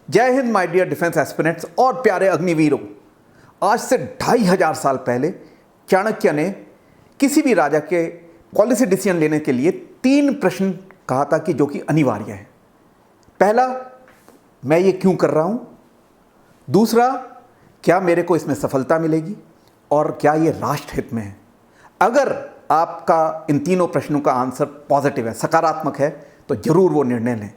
जय Hind my dear defence aspirants और प्यारे अग्निवीरों। आज से 2500 साल पहले चाणक्य ने किसी भी राजा के पॉलिसी डिसीजन लेने के लिए 3 प्रश्न कहा था कि जो कि अनिवार्य है। पहला, मैं ये क्यों कर रहा हूं। दूसरा, क्या मेरे को इसमें सफलता मिलेगी और क्या ये राष्ट्र हित में है। अगर आपका इन तीनों प्रश्नों का आंसर पॉजिटिव है, सकारात्मक है, तो जरूर वो निर्णय लें।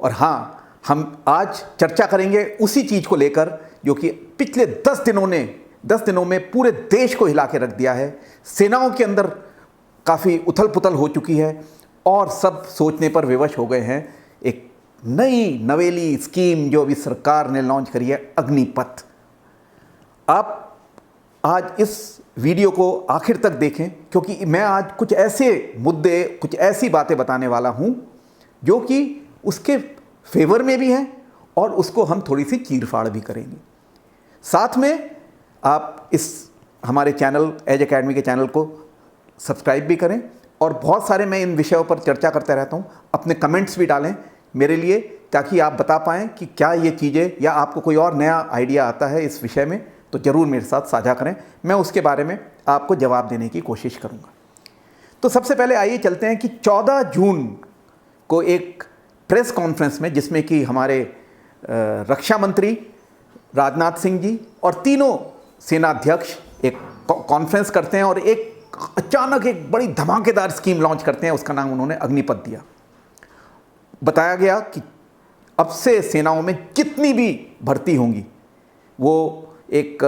और हाँ, हम आज चर्चा करेंगे उसी चीज को लेकर जो कि पिछले 10 दिनों में पूरे देश को हिला के रख दिया है। सेनाओं के अंदर काफ़ी उथल पुथल हो चुकी है और सब सोचने पर विवश हो गए हैं। एक नई नवेली स्कीम जो अभी सरकार ने लॉन्च करी है, अग्निपथ। आप आज इस वीडियो को आखिर तक देखें, क्योंकि मैं आज कुछ ऐसे मुद्दे, कुछ ऐसी बातें बताने वाला हूं जो कि उसके फेवर में भी हैं और उसको हम थोड़ी सी चीरफाड़ भी करेंगे। साथ में आप इस हमारे चैनल एज एकेडमी के चैनल को सब्सक्राइब भी करें और बहुत सारे मैं इन विषयों पर चर्चा करता रहता हूं। अपने कमेंट्स भी डालें मेरे लिए, ताकि आप बता पाएँ कि क्या ये चीज़ें, या आपको कोई और नया आइडिया आता है इस विषय में तो ज़रूर मेरे साथ साझा करें। मैं उसके बारे में आपको जवाब देने की कोशिश करूँगा। तो सबसे पहले आइए चलते हैं कि 14 जून को एक प्रेस कॉन्फ्रेंस में, जिसमें कि हमारे रक्षा मंत्री राजनाथ सिंह जी और तीनों सेनाध्यक्ष एक कॉन्फ्रेंस करते हैं और एक अचानक एक बड़ी धमाकेदार स्कीम लॉन्च करते हैं। उसका नाम उन्होंने अग्निपथ दिया। बताया गया कि अब से सेनाओं में जितनी भी भर्ती होंगी वो एक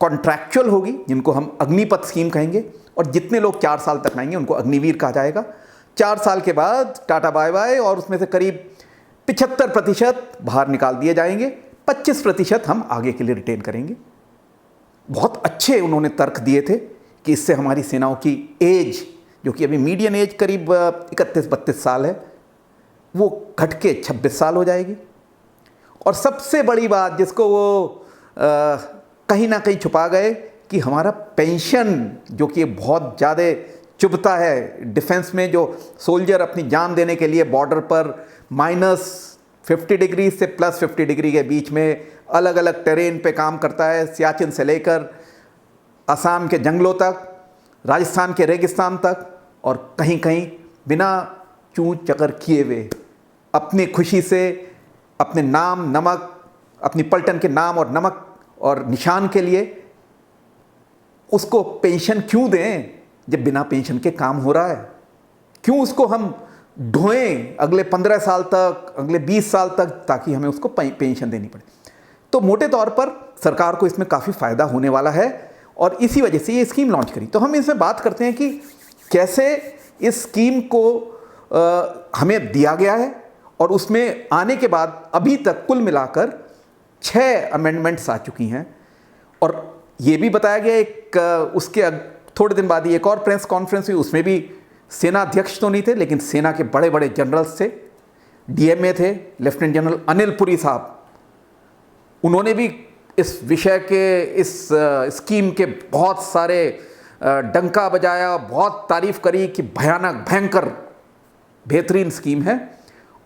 कॉन्ट्रैक्चुअल होगी, जिनको हम अग्निपथ स्कीम कहेंगे, और जितने लोग 4 साल तक आएंगे उनको अग्निवीर कहा जाएगा। 4 साल के बाद टाटा बाय बाय, और उसमें से करीब 75% बाहर निकाल दिए जाएंगे, 25% हम आगे के लिए रिटेन करेंगे। बहुत अच्छे उन्होंने तर्क दिए थे कि इससे हमारी सेनाओं की एज, जो कि अभी मीडियन एज करीब 31-32 साल है, वो घट के 26 साल हो जाएगी। और सबसे बड़ी बात जिसको वो कहीं ना कहीं छुपा गए, कि हमारा पेंशन, जो कि बहुत ज़्यादा चुभता है डिफेंस में, जो सोल्जर अपनी जान देने के लिए बॉर्डर पर -50 डिग्री से +50 डिग्री के बीच में अलग अलग टेरेन पे काम करता है, सियाचिन से लेकर असम के जंगलों तक, राजस्थान के रेगिस्तान तक, और कहीं कहीं बिना चूं चकर किए हुए अपनी खुशी से अपने नाम नमक, अपनी पलटन के नाम और नमक और निशान के लिए उसको पेंशन क्यों दें जब बिना पेंशन के काम हो रहा है। क्यों उसको हम ढोएं अगले 15 साल तक, अगले 20 साल तक, ताकि हमें उसको पेंशन देनी पड़े। तो मोटे तौर पर सरकार को इसमें काफ़ी फ़ायदा होने वाला है और इसी वजह से ये स्कीम लॉन्च करी। तो हम इसमें बात करते हैं कि कैसे इस स्कीम को हमें दिया गया है, और उसमें आने के बाद अभी तक कुल मिलाकर 6 अमेंडमेंट्स आ चुकी हैं। और ये भी बताया गया एक उसके थोड़े दिन बाद ही एक और प्रेस कॉन्फ्रेंस हुई, उसमें भी सेना अध्यक्ष तो नहीं थे, लेकिन सेना के बड़े बड़े जनरल्स थे, डीएमए थे, लेफ्टिनेंट जनरल अनिल पुरी साहब। उन्होंने भी इस विषय के, इस स्कीम के बहुत सारे डंका बजाया, बहुत तारीफ करी कि भयानक, भयंकर, बेहतरीन स्कीम है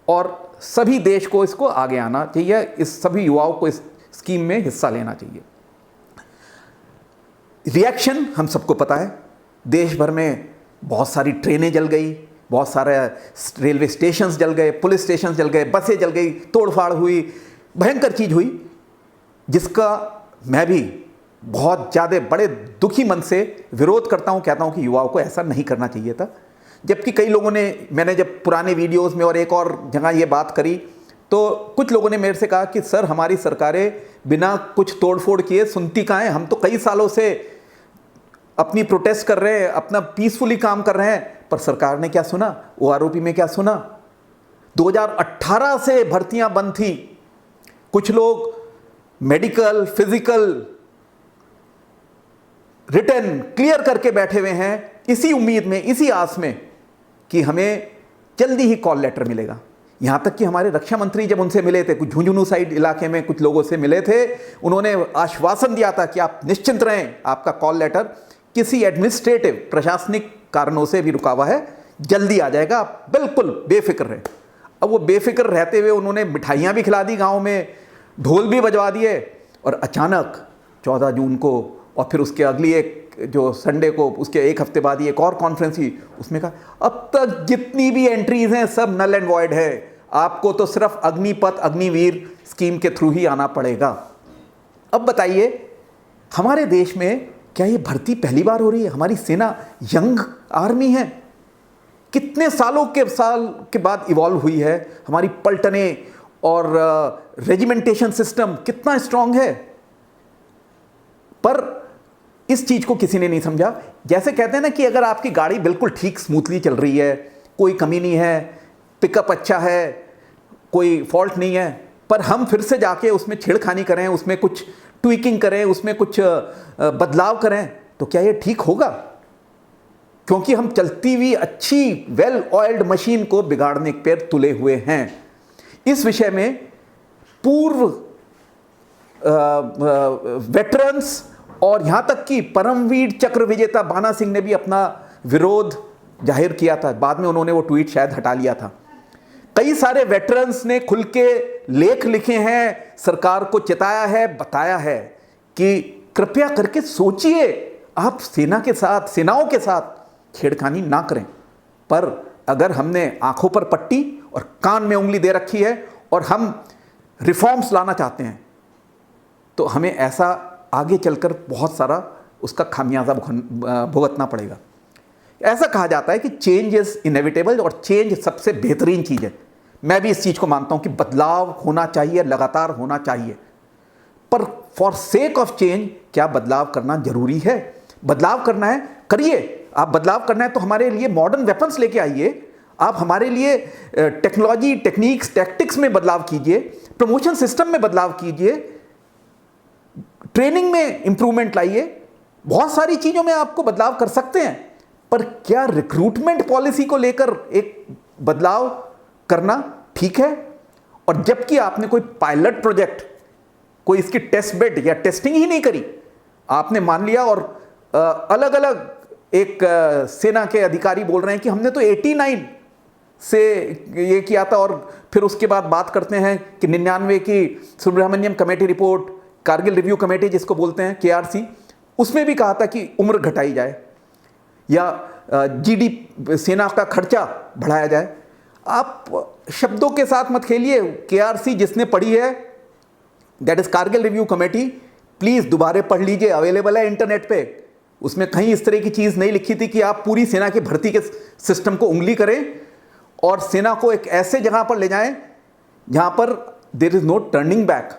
और सभी देश को इसको आगे आना चाहिए, इस सभी युवाओं को इस स्कीम में हिस्सा लेना चाहिए। रिएक्शन हम सबको पता है, देश भर में बहुत सारी ट्रेनें जल गई, बहुत सारे रेलवे स्टेशंस जल गए, पुलिस स्टेशंस जल गए, बसें जल गई, तोड़फाड़ हुई, भयंकर चीज़ हुई, जिसका मैं भी बहुत ज़्यादा बड़े दुखी मन से विरोध करता हूँ। कहता हूँ कि युवाओं को ऐसा नहीं करना चाहिए था। जबकि कई लोगों ने, मैंने जब पुराने वीडियोस में और एक और जगह ये बात करी, तो कुछ लोगों ने मेरे से कहा कि सर, हमारी सरकारें बिना कुछ तोड़फोड़ किए सुनती कहाँ हैं, हम तो कई सालों से अपनी प्रोटेस्ट कर रहे हैं, अपना पीसफुली काम कर रहे हैं, पर सरकार ने क्या सुना, ओआरओपी में क्या सुना। 2018 से भर्तियां बंद थी, कुछ लोग मेडिकल, फिजिकल, रिटर्न क्लियर करके बैठे हुए हैं, इसी उम्मीद में, इसी आस में कि हमें जल्दी ही कॉल लेटर मिलेगा। यहां तक कि हमारे रक्षा मंत्री जब उनसे मिले थे, कुछ झुंझुनू साइड इलाके में कुछ लोगों से मिले थे, उन्होंने आश्वासन दिया था कि आप निश्चिंत रहें, आपका कॉल लेटर किसी एडमिनिस्ट्रेटिव, प्रशासनिक कारणों से भी रुका हुआ है, जल्दी आ जाएगा, आप बिल्कुल बेफिक्र रहें। अब वो बेफिक्र रहते हुए उन्होंने मिठाइयाँ भी खिला दी गांव में, ढोल भी बजवा दिए, और अचानक 14 जून को और फिर उसके अगली एक जो संडे को उसके एक हफ्ते बाद ही एक और कॉन्फ्रेंस हुई, उसमें कहा अब तक जितनी भी एंट्रीज हैं सब नल एंड वॉइड है, आपको तो सिर्फ अग्निपथ अग्निवीर स्कीम के थ्रू ही आना पड़ेगा। अब बताइए हमारे देश में क्या ये भर्ती पहली बार हो रही है? हमारी सेना यंग आर्मी है, कितने सालों के बाद इवॉल्व हुई है, हमारी पलटने और रेजिमेंटेशन सिस्टम कितना स्ट्रांग है, पर इस चीज को किसी ने नहीं समझा। जैसे कहते हैं ना कि अगर आपकी गाड़ी बिल्कुल ठीक स्मूथली चल रही है, कोई कमी नहीं है, पिकअप अच्छा है, कोई फॉल्ट नहीं है, पर हम फिर से जाके उसमें छेड़खानी करें, उसमें कुछ ट्विकिंग करें, उसमें कुछ बदलाव करें, तो क्या ये ठीक होगा? क्योंकि हम चलती हुई अच्छी वेल ऑयल्ड मशीन को बिगाड़ने पर तुले हुए हैं। इस विषय में पूर्व वेटरन्स और यहां तक कि परमवीर चक्र विजेता बाना सिंह ने भी अपना विरोध जाहिर किया था। बाद में उन्होंने वो ट्वीट शायद हटा लिया था। कई सारे वेटरन्स ने खुल के लेख लिखे हैं, सरकार को चिताया है, बताया है कि कृपया करके सोचिए, आप सेना के साथ, सेनाओं के साथ छेड़खानी ना करें। पर अगर हमने आंखों पर पट्टी और कान में उंगली दे रखी है और हम रिफॉर्म्स लाना चाहते हैं, तो हमें ऐसा आगे चलकर बहुत सारा उसका खामियाजा भुगतना पड़ेगा। ऐसा कहा जाता है कि चेंज इज इनएविटेबल, और चेंज सबसे बेहतरीन चीज़ है। मैं भी इस चीज़ को मानता हूं कि बदलाव होना चाहिए, लगातार होना चाहिए, पर फॉर सेक ऑफ चेंज क्या बदलाव करना जरूरी है? बदलाव करना है, करिए। आप बदलाव करना है तो हमारे लिए मॉडर्न वेपन्स लेके आइए, आप हमारे लिए टेक्नोलॉजी, टेक्निक्स, टैक्टिक्स में बदलाव कीजिए, प्रमोशन सिस्टम में बदलाव कीजिए, ट्रेनिंग में इंप्रूवमेंट लाइए, बहुत सारी चीज़ों में आपको बदलाव कर सकते हैं। पर क्या रिक्रूटमेंट पॉलिसी को लेकर एक बदलाव करना ठीक है? और जबकि आपने कोई पायलट प्रोजेक्ट, कोई इसकी टेस्ट बेड या टेस्टिंग ही नहीं करी, आपने मान लिया और अलग अलग एक सेना के अधिकारी बोल रहे हैं कि हमने तो 89 से ये किया था, और फिर उसके बाद बात करते हैं कि 99 की Subramanyam committee report, Kargil review committee जिसको बोलते हैं KRC, उसमें भी कहा था कि उम्र घटाई जाए या GD सेना का खर्चा बढ़ाया जाए। आप शब्दों के साथ मत खेलिए। KRC जिसने पढ़ी है, that is Kargil review committee, please दोबारा पढ़ लीजिए, अवेलेबल है इंटरनेट पे। उसमें कहीं इस तरह की चीज नहीं लिखी थी कि आप पूरी सेना की भर्ती के सिस्टम को उंगली करें और सेना को एक ऐसे जगह पर ले जाएं जहां पर there is no turning back.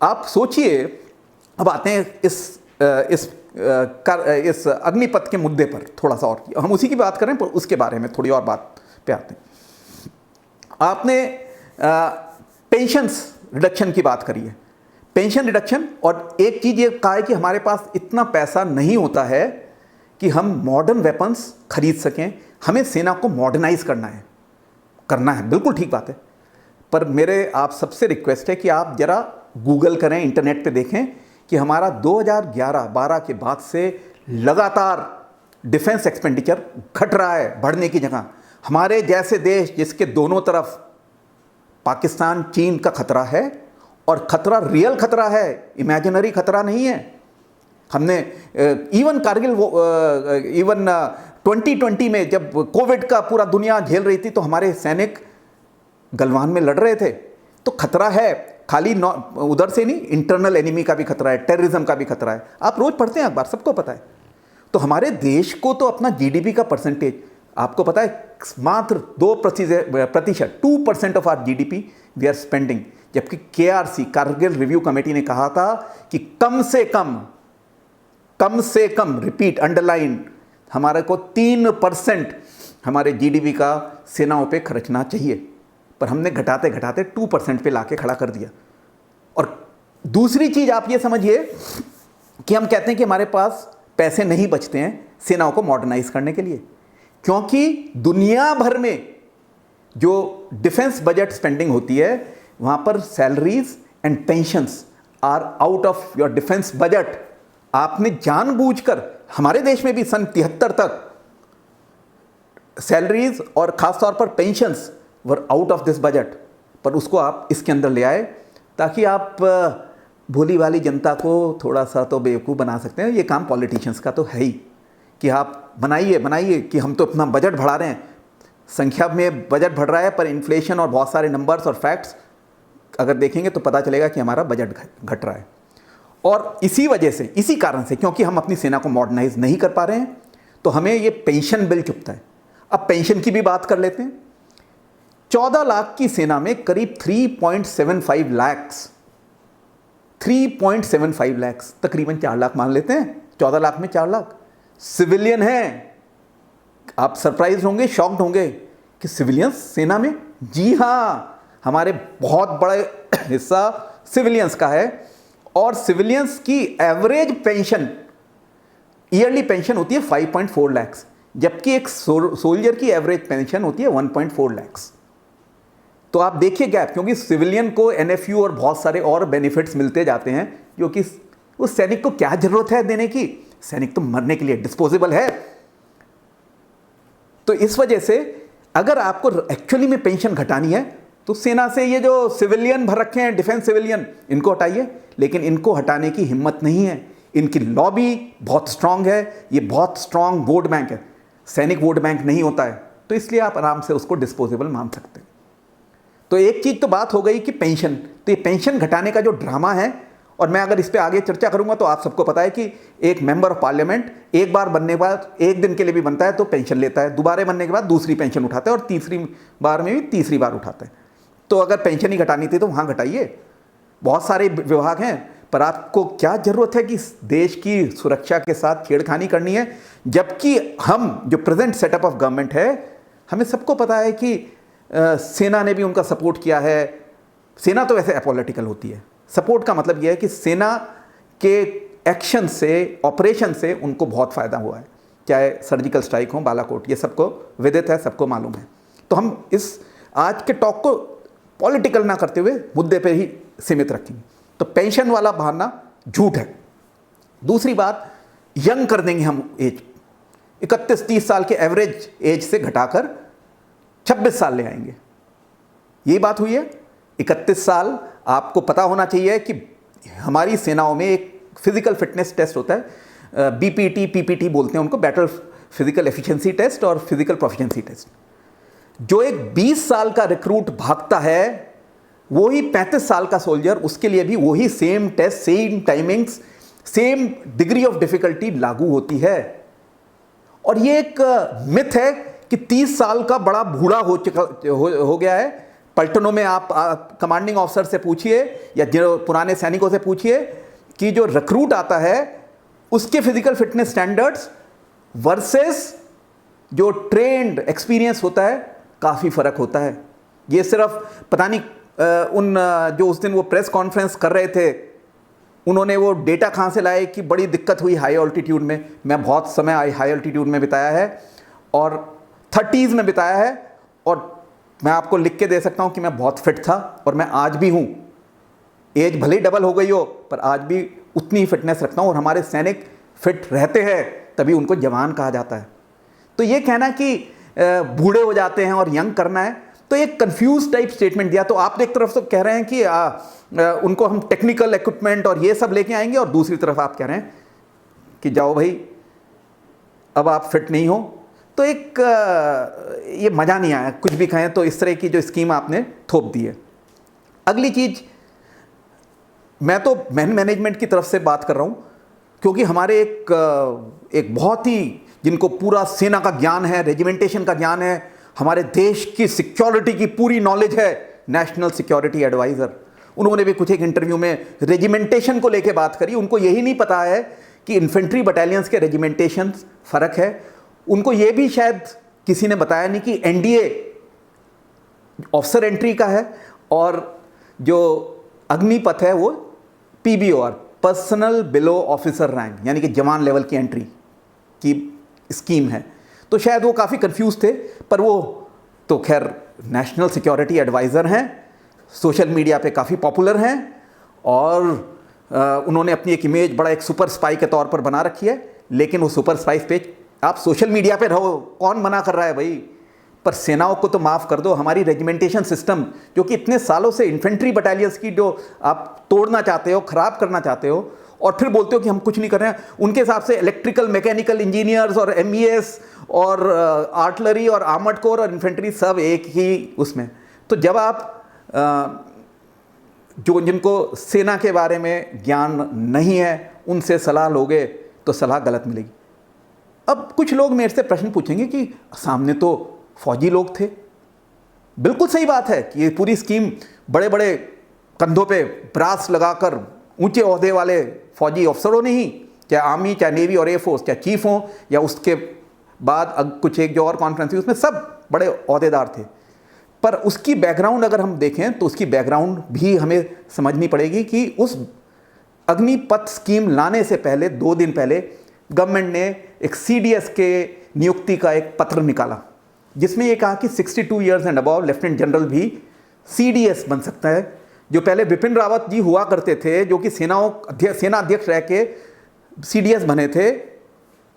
आप सोचिए, अब आते हैं इस अग्निपथ के मुद्दे पर थोड़ा सा, और हम उसी की बात करें, पर उसके बारे में थोड़ी और बात पे आते हैं। आपने पेंशन्स रिडक्शन की बात करी है, पेंशन रिडक्शन, और एक चीज़ ये कहा है कि हमारे पास इतना पैसा नहीं होता है कि हम मॉडर्न वेपन्स खरीद सकें, हमें सेना को मॉडर्नाइज करना है, बिल्कुल ठीक बात है। पर मेरे आप सबसे रिक्वेस्ट है कि आप जरा गूगल करें, इंटरनेट पे देखें कि हमारा 2011-12 के बाद से लगातार डिफेंस एक्सपेंडिचर घट रहा है, बढ़ने की जगह। हमारे जैसे देश जिसके दोनों तरफ पाकिस्तान, चीन का खतरा है, और खतरा रियल खतरा है, इमेजिनरी खतरा नहीं है। हमने इवन कारगिल, इवन 2020 में जब कोविड का पूरा दुनिया झेल रही थी, तो हमारे सैनिक गलवान में लड़ रहे थे। तो खतरा है, खाली उधर से नहीं, इंटरनल एनिमी का भी खतरा है, टेररिज्म का भी खतरा है। आप रोज पढ़ते हैं अखबार, सबको पता है। तो हमारे देश को तो अपना GDP का परसेंटेज आपको पता है, मात्र 2%, 2% of our GDP we are spending. जबकि KRC, कारगिल रिव्यू कमेटी ने कहा था कि कम से कम, रिपीट, अंडरलाइन, हमारे को 3% हमारे GDP का सेनाओं पे खर्चना चाहिए। पर हमने घटाते घटाते 2% पे लाके खड़ा कर दिया। और दूसरी चीज आप ये समझिए कि हम कहते हैं कि हमारे पास पैसे नहीं बचते हैं सेनाओं को मॉडर्नाइज करने के लिए, क्योंकि दुनिया भर में जो डिफेंस बजट स्पेंडिंग होती है, वहां पर salaries and pensions are out of your defence budget. आपने जानबूझकर, हमारे देश में भी सन 73 तक सैलरीज और खासतौर पर pensions were out of this budget, पर उसको आप इसके अंदर ले आए ताकि आप भोली वाली जनता को थोड़ा सा तो बेवकूफ़ बना सकते हैं। ये काम पॉलिटिशियंस का तो है ही कि आप बनाइए कि हम तो अपना बजट बढ़ा रहे हैं, संख्या में बजट बढ़ रहा है, पर इन्फ्लेशन और बहुत सारे नंबर्स और फैक्ट्स अगर देखेंगे तो पता चलेगा कि हमारा बजट घट रहा है। और इसी वजह से, इसी कारण से, क्योंकि हम अपनी सेना को मॉडर्नाइज नहीं कर पा रहे हैं, तो हमें ये पेंशन बिल चुभता है। अब पेंशन की भी बात कर लेते हैं। 14 लाख की सेना में करीब 3.75 लाख, तकरीबन 4 लाख मान लेते हैं, 14 लाख में 4 लाख सिविलियन हैं। आप सरप्राइज होंगे, शॉक्ड होंगे कि सिविलियंस सेना में। जी हाँ, हमारे बहुत बड़े हिस्सा सिविलियंस का है, और सिविलियंस की एवरेज पेंशन, ईयरली पेंशन होती है 5.4 लाख, जबकि एक सोल्जर की एवरेज पेंशन होती है 1.4 लाख। तो आप देखिए गैप, क्योंकि सिविलियन को एनएफयू और बहुत सारे और बेनिफिट्स मिलते जाते हैं, जो कि उस सैनिक को क्या जरूरत है देने की, सैनिक तो मरने के लिए डिस्पोजेबल है। तो इस वजह से अगर आपको एक्चुअली में पेंशन घटानी है तो सेना से ये जो सिविलियन भर रखे हैं, डिफेंस सिविलियन, इनको हटाइए। लेकिन इनको हटाने की हिम्मत नहीं है, इनकी लॉबी बहुत स्ट्रांग है, ये बहुत स्ट्रांग वोट बैंक है, सैनिक वोट बैंक नहीं होता है, तो इसलिए आप आराम से उसको डिस्पोजेबल मान सकते हैं। तो एक चीज़ तो बात हो गई कि पेंशन, तो ये पेंशन घटाने का जो ड्रामा है, और मैं अगर इस पर आगे चर्चा करूंगा तो आप सबको पता है कि एक मेंबर ऑफ पार्लियामेंट एक बार बनने के बाद, एक दिन के लिए भी बनता है तो पेंशन लेता है, दोबारा बनने के बाद दूसरी पेंशन उठाता है, और तीसरी बार में भी तीसरी बार उठाता है। तो अगर पेंशन ही घटानी थी तो वहाँ घटाइए, बहुत सारे विभाग हैं, पर आपको क्या ज़रूरत है कि देश की सुरक्षा के साथ छेड़खानी करनी है, जबकि हम जो प्रेजेंट सेटअप ऑफ गवर्नमेंट है, हमें सबको पता है कि सेना ने भी उनका सपोर्ट किया है। सेना तो वैसे अपॉलिटिकल होती है, सपोर्ट का मतलब यह है कि सेना के एक्शन से, ऑपरेशन से उनको बहुत फ़ायदा हुआ है, चाहे सर्जिकल स्ट्राइक हो, बालाकोट, ये सबको विदित है, सबको मालूम है। तो हम इस आज के टॉक को पॉलिटिकल ना करते हुए मुद्दे पे ही सीमित रखेंगे। तो पेंशन वाला बहाना झूठ है। दूसरी बात, यंग कर देंगे हम एज, 31-30 साल के एवरेज एज से घटाकर 26 साल ले आएंगे, ये बात हुई है। 31 साल आपको पता होना चाहिए कि हमारी सेनाओं में एक फिजिकल फिटनेस टेस्ट होता है, बीपीटी पीपीटी बोलते हैं उनको, बैटल फिजिकल एफिशिएंसी टेस्ट और फिजिकल प्रोफिशिएंसी टेस्ट। जो एक 20 साल का रिक्रूट भागता है, वही 35 साल का सोल्जर, उसके लिए भी वही same test, same timings, same degree of difficulty लागू होती है। और ये एक मिथ है कि 30 साल का बड़ा बूढ़ा हो गया है। पलटनों में आप कमांडिंग ऑफिसर से पूछिए या जो पुराने सैनिकों से पूछिए कि जो रिक्रूट आता है उसके फिजिकल फिटनेस स्टैंडर्ड्स वर्सेस जो ट्रेंड एक्सपीरियंस होता है, काफ़ी फ़र्क होता है। ये सिर्फ पता नहीं उन जो उस दिन वो प्रेस कॉन्फ्रेंस कर रहे थे, उन्होंने वो डेटा कहाँ से लाए कि बड़ी दिक्कत हुई हाई ऑल्टीट्यूड में। मैं बहुत समय हाई ऑल्टीट्यूड में बिताया है और 30s में बिताया है, और मैं आपको लिख के दे सकता हूँ कि मैं बहुत फिट था, और मैं आज भी हूँ। एज भले ही डबल हो गई हो, पर आज भी उतनी ही फिटनेस रखता हूँ, और हमारे सैनिक फिट रहते हैं, तभी उनको जवान कहा जाता है। तो ये कहना कि बूढ़े हो जाते हैं और यंग करना है, तो एक कंफ्यूज टाइप स्टेटमेंट दिया। तो आप एक तरफ तो कह रहे हैं कि उनको हम टेक्निकल इक्विपमेंट और ये सब लेके आएंगे, और दूसरी तरफ आप कह रहे हैं कि जाओ भाई अब आप फिट नहीं हो। तो एक ये मज़ा नहीं आया, कुछ भी कहें तो इस तरह की जो स्कीम आपने थोप दी है। अगली चीज़, मैं तो मैनेजमेंट की तरफ से बात कर रहा हूँ, क्योंकि हमारे एक बहुत ही, जिनको पूरा सेना का ज्ञान है, रेजिमेंटेशन का ज्ञान है, हमारे देश की सिक्योरिटी की पूरी नॉलेज है, नेशनल सिक्योरिटी एडवाइज़र, उन्होंने भी कुछ एक इंटरव्यू में रेजिमेंटेशन को लेके बात करी। उनको यही नहीं पता है कि इन्फेंट्री बटालियंस के रेजिमेंटेशन फ़र्क है। उनको ये भी शायद किसी ने बताया नहीं कि एनडीए ऑफिसर एंट्री का है, और जो अग्निपथ है वो पीबीओआर, पर्सनल बिलो ऑफिसर रैंक, यानी कि जवान लेवल की एंट्री की स्कीम है। तो शायद वो काफ़ी कंफ्यूज थे, पर वो तो खैर नेशनल सिक्योरिटी एडवाइज़र हैं, सोशल मीडिया पे काफ़ी पॉपुलर हैं, और उन्होंने अपनी एक इमेज बड़ा एक सुपर स्पाई के तौर पर बना रखी है। लेकिन वो सुपर स्पाई पे आप सोशल मीडिया पे रहो, कौन मना कर रहा है भाई? पर सेनाओं को तो माफ़ कर दो, हमारी रेजिमेंटेशन सिस्टम जो कि इतने सालों से इन्फेंट्री बटालियंस की जो आप तोड़ना चाहते हो, ख़राब करना चाहते हो, और फिर बोलते हो कि हम कुछ नहीं कर रहे हैं। उनके हिसाब से इलेक्ट्रिकल मैकेनिकल इंजीनियर्स और एमईएस और आर्टिलरी और आर्मर्ड कोर और इन्फेंट्री सब एक ही उसमें। तो जब आप जिनको सेना के बारे में ज्ञान नहीं है उनसे सलाह लोगे तो सलाह गलत मिलेगी। अब कुछ लोग मेरे से प्रश्न पूछेंगे कि सामने तो फौजी लोग थे। बिल्कुल सही बात है कि ये पूरी स्कीम बड़े बड़े कंधों पे ब्रास लगाकर ऊंचे ओहदे वाले फौजी अफसरों ने ही, चाहे आर्मी, चाहे नेवी और एयरफोर्स, चाहे चीफ हों या उसके बाद कुछ एक जो और कॉन्फ्रेंस थी उसमें सब बड़े ओहदेदार थे। पर उसकी बैकग्राउंड अगर हम देखें तो उसकी बैकग्राउंड भी हमें समझनी पड़ेगी कि उस अग्निपथ स्कीम लाने से पहले 2 दिन पहले गवर्नमेंट ने एक सीडीएस के नियुक्ति का एक पत्र निकाला जिसमें ये कहा कि 62 years and above lieutenant general भी सीडीएस बन सकता है। जो पहले बिपिन रावत जी हुआ करते थे जो कि सेना अध्यक्ष रह के सीडीएस बने थे,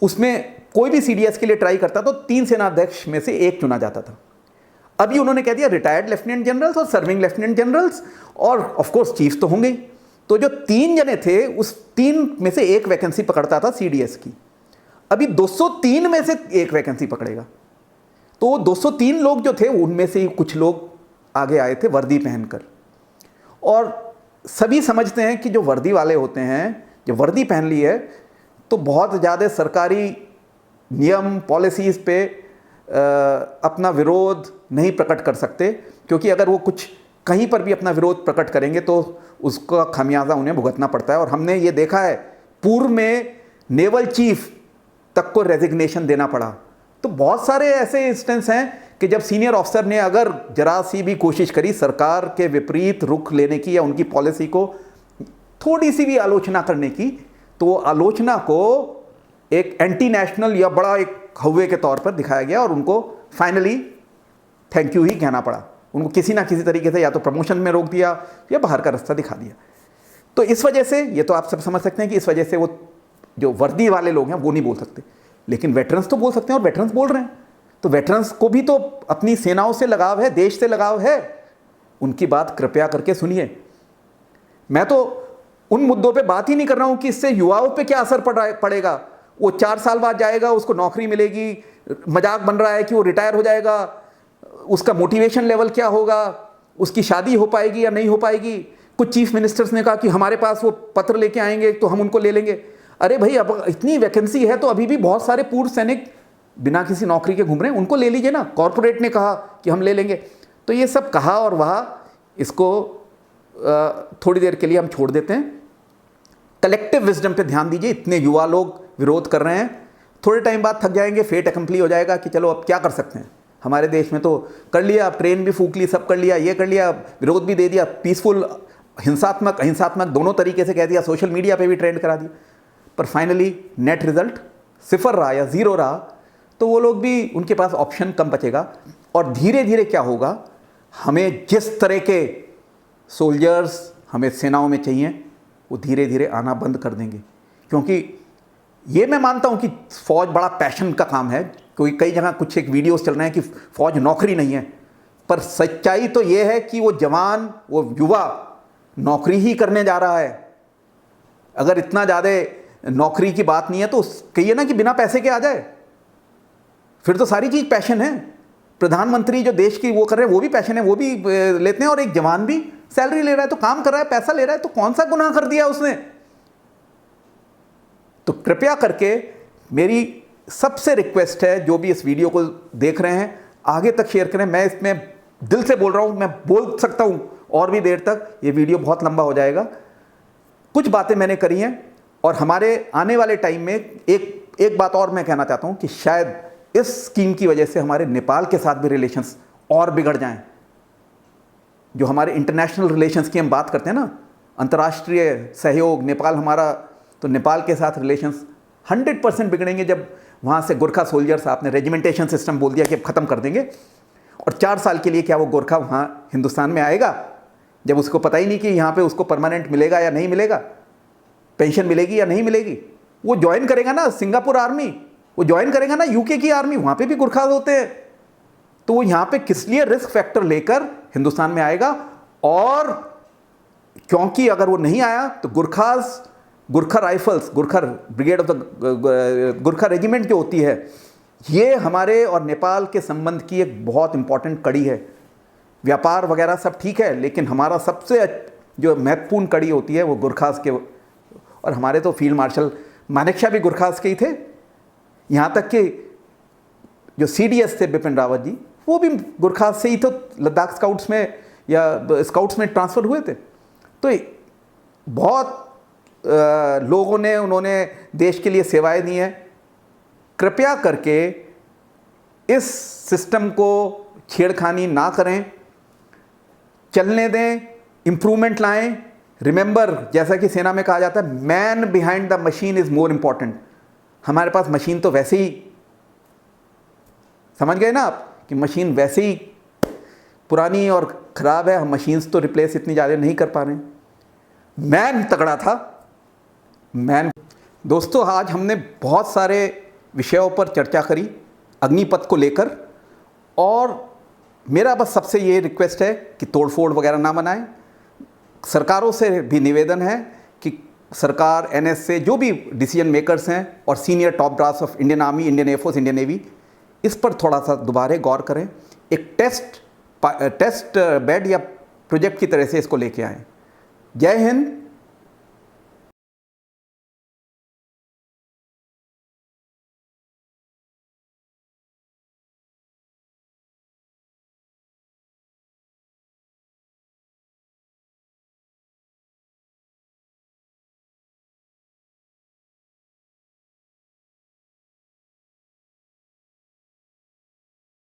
उसमें कोई भी सीडीएस के लिए ट्राई करता तो 3 सेना अध्यक्ष में से एक चुना जाता था। अभी उन्होंने कह दिया रिटायर्ड लेफ्टिनेंट जनरल्स और सर्विंग लेफ्टिनेंट जनरल्स और ऑफ कोर्स चीफ तो होंगे। तो जो 3 जने थे उस 3 में से एक वैकेंसी पकड़ता था सीडीएस की। अभी 203 में से एक वैकेंसी पकड़ेगा। तो 203 लोग जो थे उनमें से कुछ लोग आगे आए थे वर्दी पहनकर, और सभी समझते हैं कि जो वर्दी वाले होते हैं, जो वर्दी पहन ली है तो बहुत ज़्यादा सरकारी नियम पॉलिसीज़ पे अपना विरोध नहीं प्रकट कर सकते, क्योंकि अगर वो कुछ कहीं पर भी अपना विरोध प्रकट करेंगे तो उसका खामियाजा उन्हें भुगतना पड़ता है। और हमने ये देखा है पूर्व में नेवल चीफ तक को रेजिग्नेशन देना पड़ा। तो बहुत सारे ऐसे इंस्टेंस हैं कि जब सीनियर ऑफिसर ने अगर जरा सी भी कोशिश करी सरकार के विपरीत रुख लेने की या उनकी पॉलिसी को थोड़ी सी भी आलोचना करने की, तो वो आलोचना को एक एंटी नेशनल या बड़ा एक हव्वे के तौर पर दिखाया गया और उनको फाइनली थैंक यू ही कहना पड़ा। उनको किसी ना किसी तरीके से या तो प्रमोशन में रोक दिया या बाहर का रास्ता दिखा दिया। तो इस वजह से ये तो आप सब समझ सकते हैं कि इस वजह से वो जो वर्दी वाले लोग हैं वो नहीं बोल सकते, लेकिन वेटरन्स तो बोल सकते हैं और वेटरन्स बोल रहे हैं। तो वेटरन्स को भी तो अपनी सेनाओं से लगाव है, देश से लगाव है, उनकी बात कृपया करके सुनिए। मैं तो उन मुद्दों पे बात ही नहीं कर रहा हूं कि इससे युवाओं पे क्या असर पड़ेगा। वो 4 साल बाद जाएगा, उसको नौकरी मिलेगी, मजाक बन रहा है कि वो रिटायर हो जाएगा, उसका मोटिवेशन लेवल क्या होगा, उसकी शादी हो पाएगी या नहीं हो पाएगी। कुछ चीफ मिनिस्टर्स ने कहा कि हमारे पास वो पत्र लेके आएंगे तो हम उनको ले लेंगे। अरे भाई, अब इतनी वैकेंसी है तो अभी भी बहुत सारे पूर्व सैनिक बिना किसी नौकरी के घूम रहे हैं, उनको ले लीजिए ना। कॉरपोरेट ने कहा कि हम ले लेंगे। तो ये सब कहा और वहाँ इसको थोड़ी देर के लिए हम छोड़ देते हैं। कलेक्टिव विजडम पे ध्यान दीजिए। इतने युवा लोग विरोध कर रहे हैं, थोड़े टाइम बाद थक जाएंगे, फेट अकम्पली हो जाएगा कि चलो अब क्या कर सकते हैं। हमारे देश में तो कर लिया, अब ट्रेन भी फूंक ली, सब कर लिया, ये कर लिया, विरोध भी दे दिया, पीसफुल, हिंसात्मक अहिंसात्मक दोनों तरीके से कह दिया, सोशल मीडिया पे भी ट्रेंड करा दिया। पर फाइनली नेट रिजल्ट 0 रहा या 0 रहा, तो वो लोग भी, उनके पास ऑप्शन कम बचेगा। और धीरे धीरे क्या होगा, हमें जिस तरह के सोल्जर्स हमें सेनाओं में चाहिए वो धीरे धीरे आना बंद कर देंगे। क्योंकि ये मैं मानता हूँ कि फ़ौज बड़ा पैशन का काम है, क्योंकि कई जगह कुछ एक वीडियोस चल रहे हैं कि फ़ौज नौकरी नहीं है, पर सच्चाई तो ये है कि वो जवान, वो युवा नौकरी ही करने जा रहा है। अगर इतना ज़्यादा नौकरी की बात नहीं है तो कहिए ना कि बिना पैसे के आ जाए, फिर तो सारी चीज़ पैशन है। प्रधानमंत्री जो देश की वो कर रहे हैं वो भी पैशन है, वो भी लेते हैं, और एक जवान भी सैलरी ले रहा है तो काम कर रहा है, पैसा ले रहा है, तो कौन सा गुनाह कर दिया उसने। तो कृपया करके मेरी सबसे रिक्वेस्ट है, जो भी इस वीडियो को देख रहे हैं आगे तक शेयर करें। मैं इसमें दिल से बोल रहा हूँ, मैं बोल सकता हूँ और भी देर तक, ये वीडियो बहुत लंबा हो जाएगा। कुछ बातें मैंने करी हैं और हमारे आने वाले टाइम में एक बात और मैं कहना चाहता हूँ कि शायद इस स्कीम की वजह से हमारे नेपाल के साथ भी रिलेशंस और बिगड़ जाएं। जो हमारे इंटरनेशनल रिलेशंस की हम बात करते हैं ना, अंतर्राष्ट्रीय सहयोग, नेपाल हमारा, तो नेपाल के साथ रिलेशंस 100% बिगड़ेंगे जब वहाँ से गोरखा सोल्जर्स, आपने रेजिमेंटेशन सिस्टम बोल दिया कि अब ख़त्म कर देंगे, और 4 साल के लिए क्या वो गोरखा वहाँ हिंदुस्तान में आएगा, जब उसको पता ही नहीं कि यहाँ पे उसको परमानेंट मिलेगा या नहीं मिलेगा, पेंशन मिलेगी या नहीं मिलेगी। वो ज्वाइन करेगा ना सिंगापुर आर्मी, वो ज्वाइन करेगा ना यूके की आर्मी, वहाँ पे भी गुरखा होते हैं। तो वो यहाँ पे किस लिए रिस्क फैक्टर लेकर हिंदुस्तान में आएगा? और क्योंकि अगर वो नहीं आया तो Gurkha rifles, Gurkha brigade of the Gurkha regiment जो होती है, ये हमारे और नेपाल के संबंध की एक बहुत इंपॉर्टेंट कड़ी है। व्यापार वगैरह सब ठीक है, लेकिन हमारा सबसे जो महत्वपूर्ण कड़ी होती है वो गुरखास के, और हमारे तो फील्ड मार्शल मानेकशॉ भी गुरखास के ही थे। यहाँ तक कि जो CDS थे बिपिन रावत जी, वो भी गुरखास से ही तो लद्दाख स्काउट्स में या स्काउट्स में ट्रांसफ़र हुए थे। तो बहुत लोगों ने, उन्होंने देश के लिए सेवाएं दी हैं। कृपया करके इस सिस्टम को छेड़खानी ना करें, चलने दें, इम्प्रूवमेंट लाएं। रिमेंबर, जैसा कि सेना में कहा जाता है, man behind the machine is more important. हमारे पास मशीन तो वैसे ही, समझ गए ना आप, कि मशीन वैसे ही पुरानी और ख़राब है, हम मशीन्स तो रिप्लेस इतनी ज़्यादा नहीं कर पा रहे हैं। मैन तगड़ा था, मैन। दोस्तों, आज हमने बहुत सारे विषयों पर चर्चा करी अग्निपथ को लेकर, और मेरा बस सबसे ये रिक्वेस्ट है कि तोड़फोड़ वगैरह ना बनाएं। सरकारों से भी निवेदन है कि सरकार, NSA, जो भी डिसीजन मेकर्स हैं और senior top brass of Indian army, Indian air force, Indian navy, इस पर थोड़ा सा दोबारा गौर करें। एक टेस्ट बेड या प्रोजेक्ट की तरह से इसको लेके आएँ। जय हिंद,